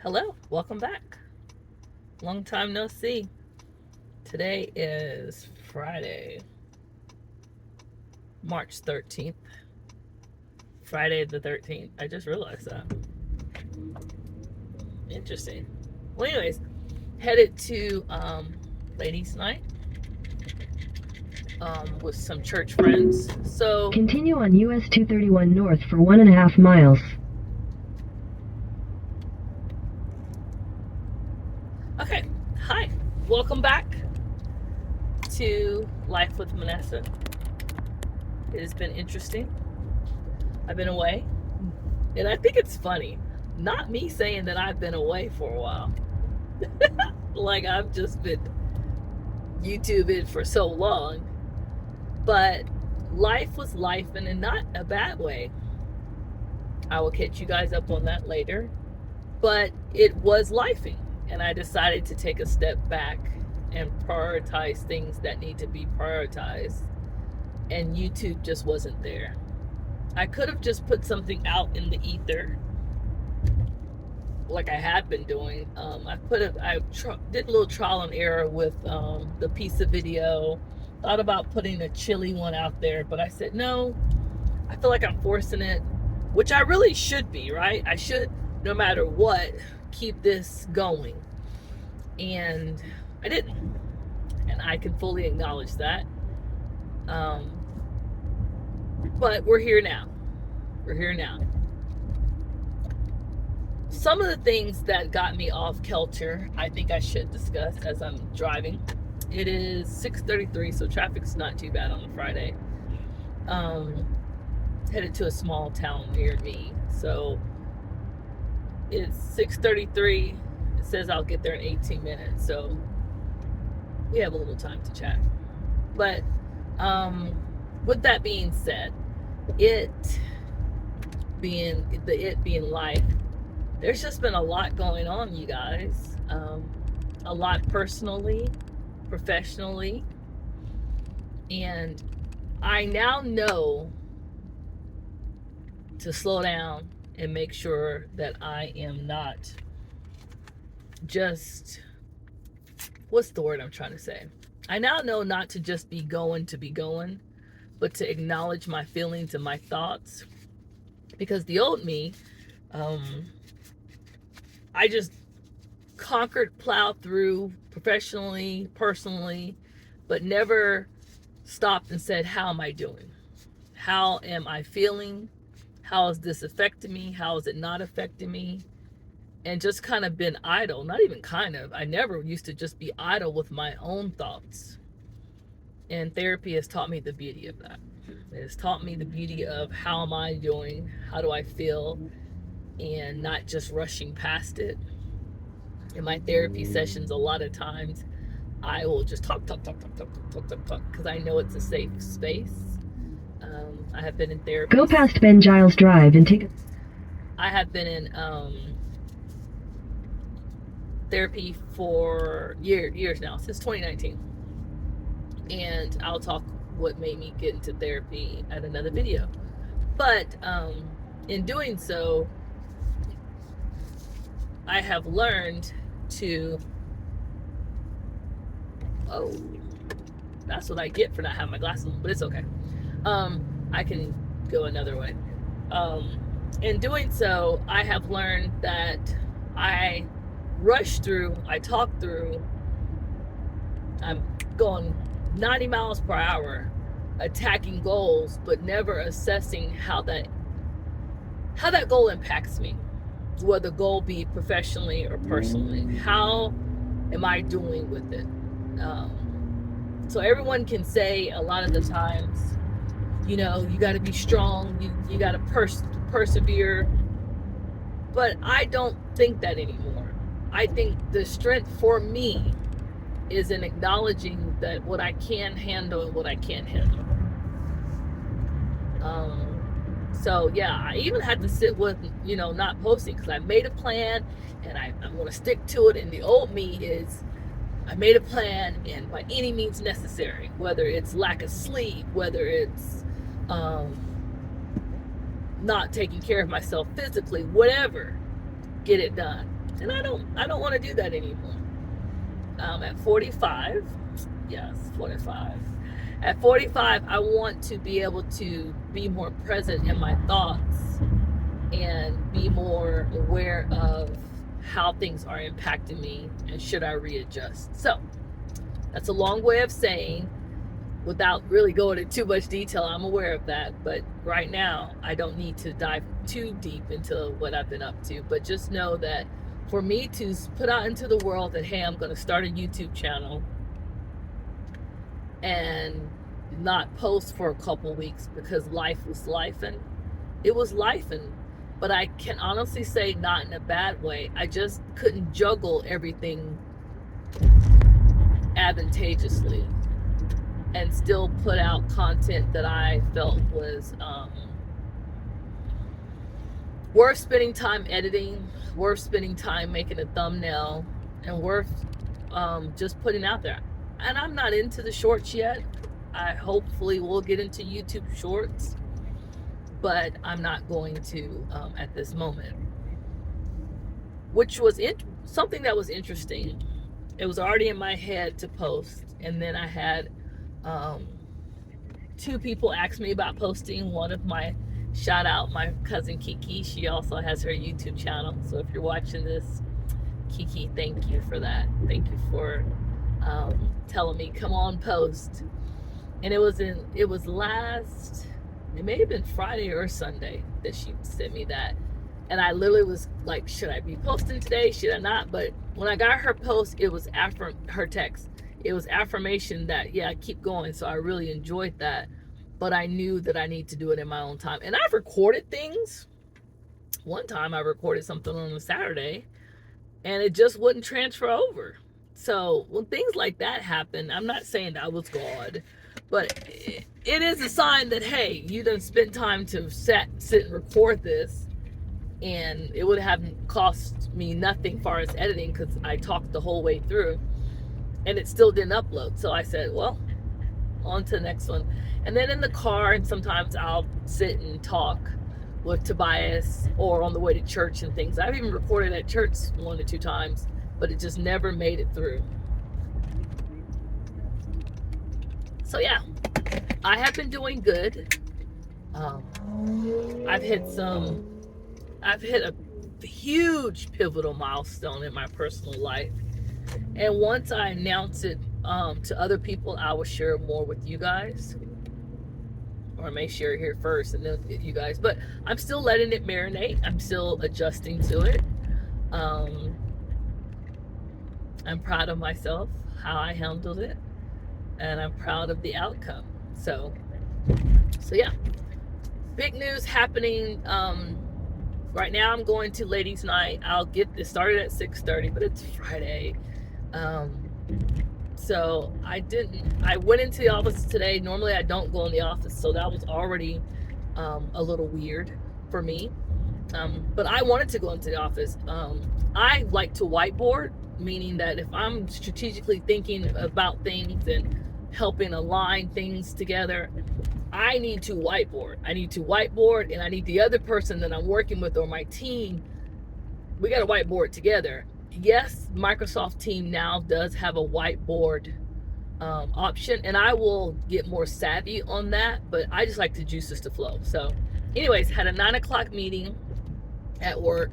Hello, welcome back. Long time no see. Today is Friday, March 13th. Friday the 13th. I just realized that. Interesting. Well, anyways, headed to ladies' night with some church friends. So, continue on US 231 north for 1.5 miles. okay, hi, welcome back to Life with Vanessa. It has been interesting. I've been away, and I think it's funny. Not me saying that I've been away for a while. Like I've just been YouTubing for so long. But life was life, and in not a bad way. I will catch you guys up on that later. But it was lifing, and I decided to take a step back and prioritize things that need to be prioritized. And YouTube just wasn't there. I could have just put something out in the ether like I had been doing. I did a little trial and error with the pizza video. Thought about putting a chili one out there, but I said no. I feel like I'm forcing it, which I really should be, right? I should, no matter what, keep this going. And I didn't. And I can fully acknowledge that. But we're here now. We're here now. Some of the things that got me off kilter, I think I should discuss as I'm driving. It is 6:33, so traffic's not too bad on a Friday. Headed to a small town near me. So it's 6:33. It says I'll get there in 18 minutes. So we have a little time to chat. But with that being said, it being life, there's just been a lot going on, you guys. A lot personally, professionally, and I now know to slow down and make sure that I am not just, what's the word I'm trying to say? I now know not to just be going to be going, but to acknowledge my feelings and my thoughts. Because the old me, I just plowed through professionally, personally, but never stopped and said, how am I doing? How am I feeling? How is this affecting me? How is it not affecting me? And just kind of been idle. Not even kind of. I never used to just be idle with my own thoughts. And therapy has taught me the beauty of that. It has taught me the beauty of how am I doing? How do I feel? And not just rushing past it. In my therapy sessions, a lot of times I will just talk, because I know it's a safe space. I have been in therapy. Go past Ben Giles Drive and take. I have been in therapy for years now, since 2019. And I'll talk what made me get into therapy at another video. But in doing so, I have learned to, that's what I get for not having my glasses on, but it's okay. I can go another way. In doing so, I have learned that I rush through, I talk through, I'm going 90 miles per hour, attacking goals, but never assessing how that goal impacts me, whether the goal be professionally or personally. How am I doing with it? So everyone can say a lot of the times, you got to be strong, you got to persevere, but I don't think that anymore. I think the strength for me is in acknowledging that what I can handle and what I can't handle. So yeah, I even had to sit with, not posting, because I made a plan and I'm going to stick to it. And the old me is, I made a plan, and by any means necessary, whether it's lack of sleep, whether it's not taking care of myself physically, whatever, get it done. And I don't want to do that anymore. At 45, yes, 45. At 45, I want to be able to be more present in my thoughts and be more aware of how things are impacting me and should I readjust. So that's a long way of saying, without really going into too much detail, I'm aware of that. But right now, I don't need to dive too deep into what I've been up to. But just know that for me to put out into the world that, hey, I'm going to start a YouTube channel and not post for a couple weeks because life was lifing. It was lifing. But I can honestly say not in a bad way. I just couldn't juggle everything advantageously and still put out content that I felt was worth spending time editing, worth spending time making a thumbnail, and worth just putting out there. And I'm not into the shorts yet. I hopefully will get into YouTube shorts, but I'm not going to at this moment. Which was something that was interesting. It was already in my head to post, and then I had two people ask me about posting. One of my shout out my cousin Kiki. She also has her YouTube channel. So if you're watching this, Kiki, thank you for that. Thank you for telling me come on post. And it may have been Friday or Sunday that she sent me that. And I literally was like, should I be posting today? Should I not? But when I got her post, it was after her text. It was affirmation that, yeah, keep going. So I really enjoyed that. But I knew that I need to do it in my own time. And I've recorded things. One time I recorded something on a Saturday and it just wouldn't transfer over. So when things like that happen, I'm not saying that was God, but it is a sign that, hey, you done spent time to sit and record this, and it would have cost me nothing far as editing because I talked the whole way through and it still didn't upload. So I said, well, on to the next one. And then in the car, and sometimes I'll sit and talk with Tobias or on the way to church and things. I've even recorded at church 1 or 2 times, but it just never made it through. So yeah, I have been doing good. I've hit a huge pivotal milestone in my personal life. And once I announce it to other people, I will share more with you guys. Or I may share it here first and then with you guys. But I'm still letting it marinate. I'm still adjusting to it. I'm proud of myself, how I handled it. And I'm proud of the outcome. So yeah. Big news happening. Right now I'm going to ladies' night. I'll get this started at 6:30, but it's Friday. So I went into the office today. Normally I don't go in the office, so that was already a little weird for me. But I wanted to go into the office. I like to whiteboard, meaning that if I'm strategically thinking about things and helping align things together, I need to whiteboard. I need to whiteboard, and I need the other person that I'm working with or my team. We got to whiteboard together. Yes, Microsoft Team now does have a whiteboard option, and I will get more savvy on that, but I just like to juice this to flow. So anyways, had a 9 o'clock meeting at work.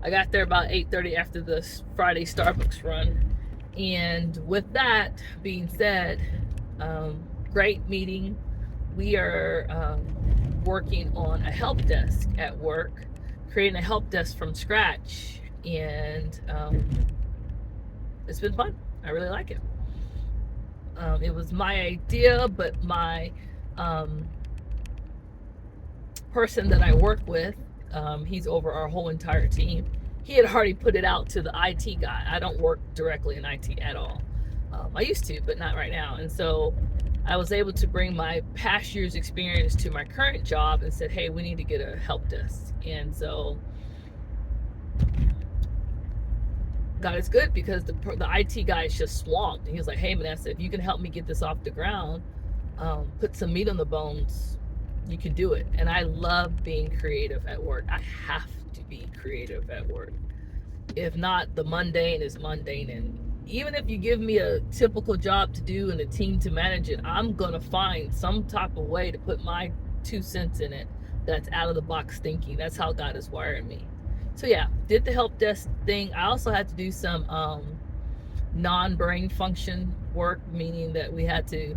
I got there about 8:30 after the Friday Starbucks run. And with that being said, great meeting. We are working on a help desk at work, creating a help desk from scratch. And it's been fun. I really like it. It was my idea, but my person that I work with, he's over our whole entire team. He had already put it out to the IT guy. I don't work directly in IT at all. I used to, but not right now. And so I was able to bring my past year's experience to my current job and said, hey, we need to get a help desk. And so God is good, because the IT guy is just swamped. And he was like, hey, Vanessa, if you can help me get this off the ground, put some meat on the bones, you can do it. And I love being creative at work. I have to be creative at work. If not, the mundane is mundane. And even if you give me a typical job to do and a team to manage it, I'm going to find some type of way to put my 2 cents in it that's out of the box thinking. That's how God is wiring me. So yeah, did the help desk thing. I also had to do some non-brain function work, meaning that we had to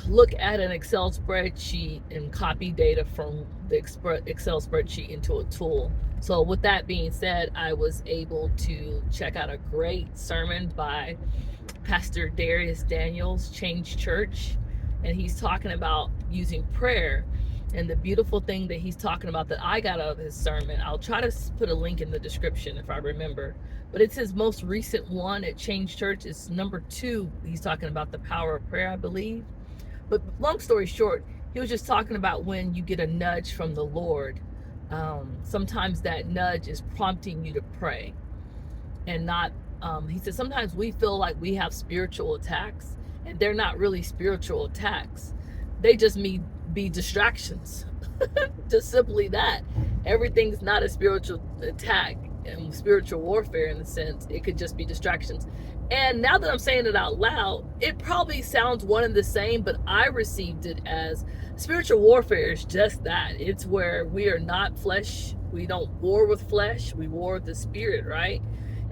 look at an Excel spreadsheet and copy data from the Excel spreadsheet into a tool. So with that being said, I was able to check out a great sermon by Pastor Darius Daniels, Change Church, and he's talking about using prayer. And the beautiful thing that he's talking about that I got out of his sermon, I'll try to put a link in the description if I remember, but it's his most recent one at Change Church. It's number 2. He's talking about the power of prayer, I believe. But long story short, he was just talking about when you get a nudge from the Lord. Sometimes that nudge is prompting you to pray and not, he said, sometimes we feel like we have spiritual attacks, and they're not really spiritual attacks. They just be distractions. Just simply that. Everything's not a spiritual attack and spiritual warfare in a sense. It could just be distractions. And now that I'm saying it out loud, it probably sounds one and the same, but I received it as spiritual warfare is just that. It's where we are not flesh. We don't war with flesh. We war with the spirit, right?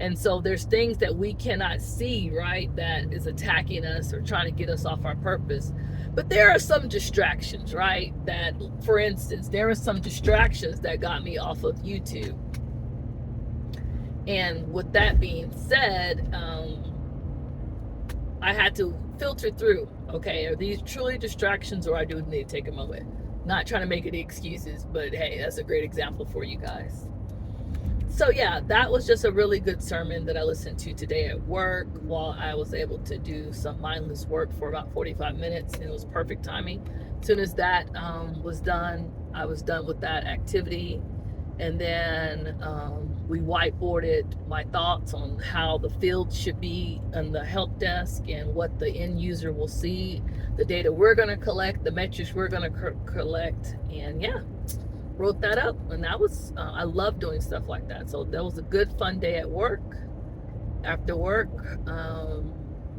And so there's things that we cannot see, right, that is attacking us or trying to get us off our purpose. But there are some distractions, right? That, for instance, there are some distractions that got me off of YouTube. And with that being said, I had to filter through, okay, are these truly distractions, or I do need to take them away? Not trying to make any excuses, but hey, that's a great example for you guys. So yeah, that was just a really good sermon that I listened to today at work while I was able to do some mindless work for about 45 minutes, and it was perfect timing. As soon as that was done, I was done with that activity. And then we whiteboarded my thoughts on how the field should be on the help desk and what the end user will see, the data we're going to collect, the metrics we're going to collect. And yeah, wrote that up. And that was, I love doing stuff like that. So that was a good, fun day at work. After work,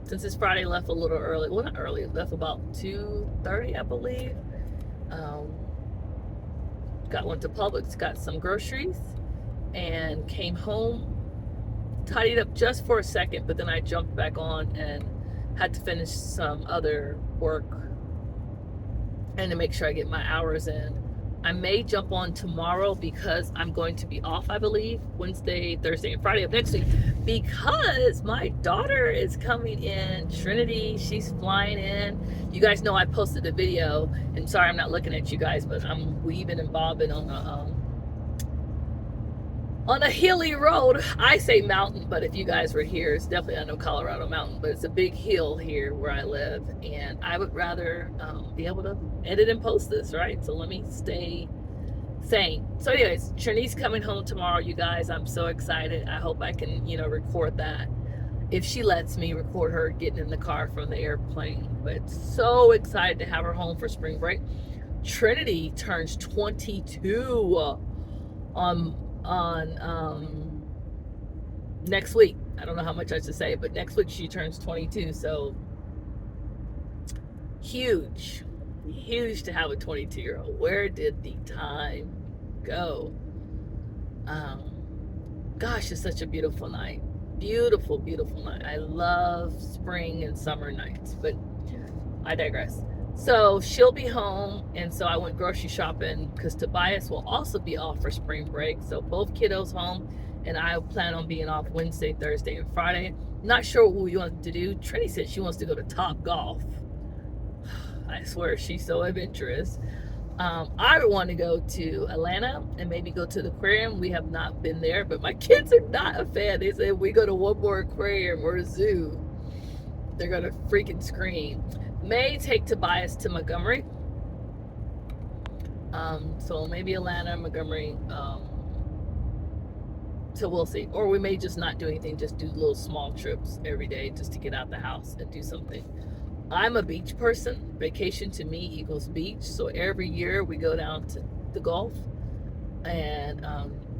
since it's Friday, left a little early. Well, not early, left about 2:30, I believe. Went to Publix, got some groceries, and came home, tidied up just for a second, but then I jumped back on and had to finish some other work and to make sure I get my hours in. I may jump on tomorrow because I'm going to be off, I believe, Wednesday, Thursday, and Friday of next week, because my daughter is coming in, Trinity. She's flying in. You guys know I posted a video, and sorry I'm not looking at you guys, but I'm weaving and bobbing on a hilly road. I say mountain, but if you guys were here, it's definitely not no Colorado mountain, but it's a big hill here where I live, and I would rather be able to edit and post this, right? So let me stay sane. So anyways, Trinity's coming home tomorrow, you guys. I'm so excited. I hope I can, record that. If she lets me record her getting in the car from the airplane. But so excited to have her home for spring break. Trinity turns 22 on next week. I don't know how much I should say, but next week she turns 22. So huge to have a 22-year-old. Where did the time go? Gosh, it's such a beautiful night. Beautiful night. I love spring and summer nights, but I digress. So she'll be home, and so I went grocery shopping because Tobias will also be off for spring break. So both kiddos home, and I plan on being off Wednesday, Thursday, and Friday. Not sure what we want to do. Trinity said she wants to go to Top Golf. I swear she's so adventurous. I would want to go to Atlanta and maybe go to the aquarium. We have not been there, but my kids are not a fan. They said if we go to one more aquarium or a zoo, they're going to freaking scream. May take Tobias to Montgomery. So maybe Atlanta, Montgomery. So we'll see. Or we may just not do anything, just do little small trips every day just to get out the house and do something. I'm a beach person. Vacation to me equals beach. So every year we go down to the Gulf, and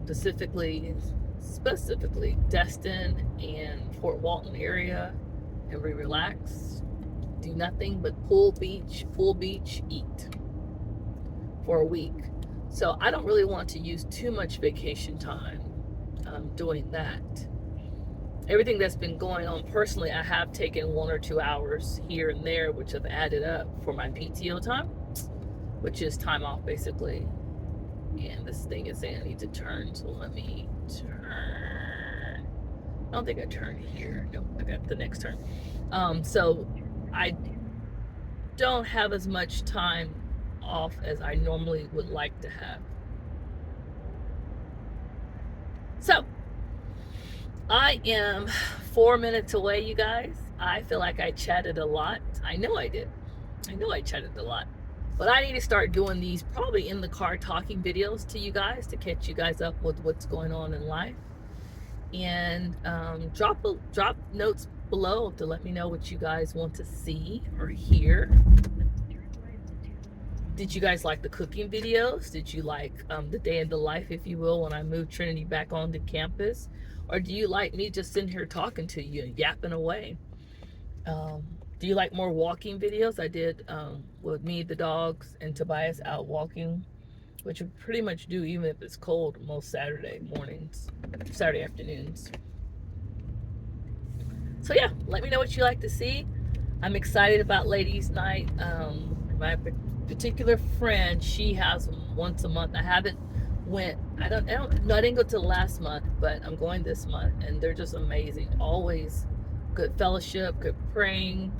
specifically specifically Destin and Fort Walton area, and we relax, do nothing but pool, beach, eat for a week. So I don't really want to use too much vacation time doing that. Everything that's been going on personally, I have taken 1 or 2 hours here and there, which have added up for my PTO time, which is time off basically. And this thing is saying I need to turn, so let me turn. I don't think I turned here. No, I got the next turn. So I don't have as much time off as I normally would like to have. So I am 4 minutes away, you guys. I feel like I chatted a lot. I know I did. I know I chatted a lot. But I need to start doing these probably in the car talking videos to you guys to catch you guys up with what's going on in life. And drop notes below to let me know what you guys want to see or hear. Did you guys like the cooking videos? Did you like the day in the life, if you will, when I moved Trinity back onto campus? Or do you like me just sitting here talking to you and yapping away? Do you like more walking videos? I did with me, the dogs, and Tobias out walking, which we pretty much do even if it's cold most Saturday mornings, Saturday afternoons. So yeah, let me know what you like to see. I'm excited about Ladies Night. My particular friend, she has them once a month. I haven't went. I didn't go to last month, but I'm going this month, and they're just amazing. Always good fellowship, good praying,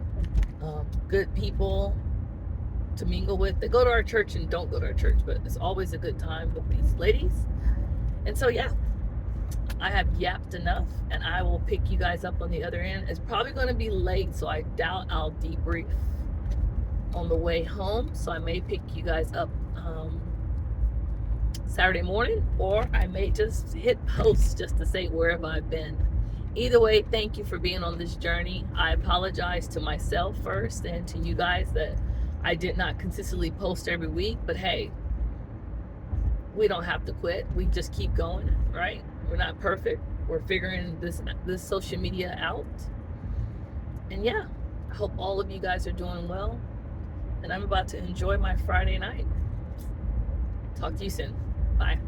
good people to mingle with. They go to our church and don't go to our church, but it's always a good time with these ladies. And so yeah, I have yapped enough, and I will pick you guys up on the other end. It's probably going to be late, so I doubt I'll debrief on the way home. So I may pick you guys up Saturday morning, or I may just hit post just to say where have I been. Either way, thank you for being on this journey. I apologize to myself first and to you guys that I did not consistently post every week, but hey, we don't have to quit. We just keep going, right? We're not perfect. We're figuring this social media out. And yeah, I hope all of you guys are doing well. And I'm about to enjoy my Friday night. Talk to you soon. Bye.